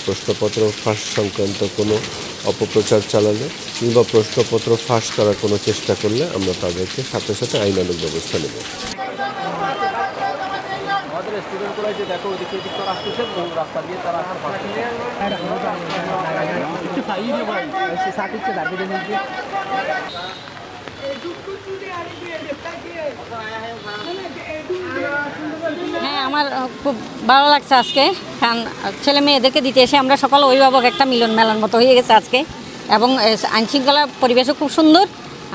প্রশ্নপত্র ফাঁস সংক্রান্ত কোনো অপপ্রচার চালালে কিংবা প্রশ্নপত্র ফাঁস করার কোনো চেষ্টা করলে আমরা তাদেরকে সাথে সাথে আইনানুগ ব্যবস্থা নেব। হ্যাঁ, আমার খুব ভালো লাগছে আজকে, কারণ ছেলে মেয়েদেরকে দিতে এসে আমরা সকল অভিভাবক একটা মিলন মেলার মতো হয়ে গেছে আজকে। এবং আইনশৃঙ্খলা পরিবেশও খুব সুন্দর,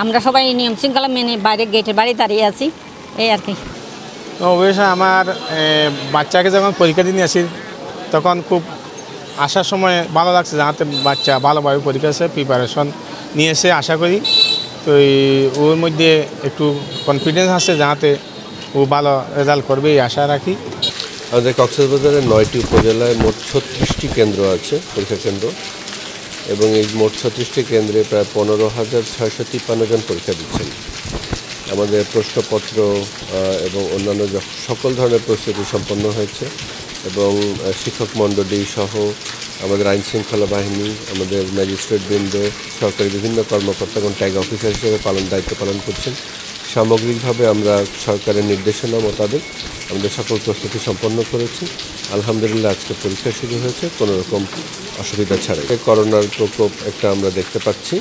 আমরা সবাই নিয়ম শৃঙ্খলা মেনে বাইরে গেটের বাড়ি দাঁড়িয়ে আছি, এই আর কি। অবশ্যই আমার বাচ্চাকে যখন পরীক্ষা দিতে আসি তখন খুব আসার সময় ভালো লাগছে, যাতে বাচ্চা ভালোভাবে পরীক্ষা প্রিপারেশন নিয়েছে আশা করি। তো ওর মধ্যে একটু কনফিডেন্স আছে, যাতে ও ভালো রেজাল্ট করবে এই আশা রাখি। আমাদের কক্সবাজারের 9টি উপজেলায় মোট 36টি কেন্দ্র আছে, পরীক্ষা কেন্দ্র, এবং এই মোট 36টি কেন্দ্রে প্রায় 15,653 জন পরীক্ষা দিচ্ছেন। আমাদের প্রশ্নপত্র এবং অন্যান্য সকল ধরনের প্রস্তুতি সম্পন্ন হয়েছে, এবং শিক্ষক মণ্ডলী সহ আমাদের আইনশৃঙ্খলা বাহিনী, আমাদের ম্যাজিস্ট্রেট বৃন্দ, সরকারি বিভিন্ন কর্মকর্তা এবং ট্যাগ অফিসার হিসেবে দায়িত্ব পালন করছেন। সামগ্রিকভাবে আমরা সরকারের নির্দেশনা মোতাবেক আমাদের সকল প্রস্তুতি সম্পন্ন করেছি। আলহামদুলিল্লাহ আজকে পরীক্ষা শুরু হয়েছে কোনো রকম অসুবিধা ছাড়াই। করোনার প্রকোপ একটা আমরা দেখতে পাচ্ছি,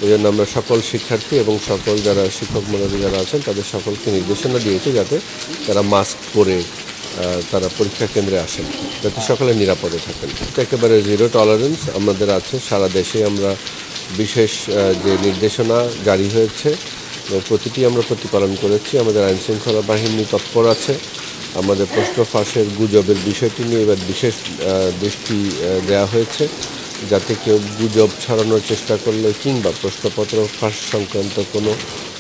এই জন্য আমরা সকল শিক্ষার্থী এবং সকল যারা শিক্ষক মণ্ডলী যারা আছেন তাদের সকলকে নির্দেশনা দিয়েছি যাতে তারা মাস্ক পরে তারা পরীক্ষা কেন্দ্রে আসেন, যাতে সকলে নিরাপদে থাকেন। একেবারে জিরো টলারেন্স আমাদের আছে সারা দেশে। আমরা বিশেষ যে নির্দেশনা জারি হয়েছে প্রতিটি আমরা প্রতিপালন করেছি। আমাদের আইনশৃঙ্খলা বাহিনী তৎপর আছে। আমাদের প্রশ্ন ফাঁসের গুজবের বিষয়টি নিয়ে এবার বিশেষ দৃষ্টি দেওয়া হয়েছে, যাতে কেউ গুজব ছড়ানোর চেষ্টা করলে কিংবা প্রশ্নপত্র ফাঁস সংক্রান্ত কোনো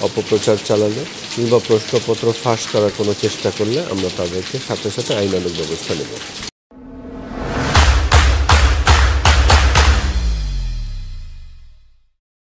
অপপ্রচার চালালে কিংবা প্রশ্নপত্র ফাঁস করার কোনো চেষ্টা করলে আমরা তাদেরকে সাথে সাথে আইনানুগ ব্যবস্থা নেব।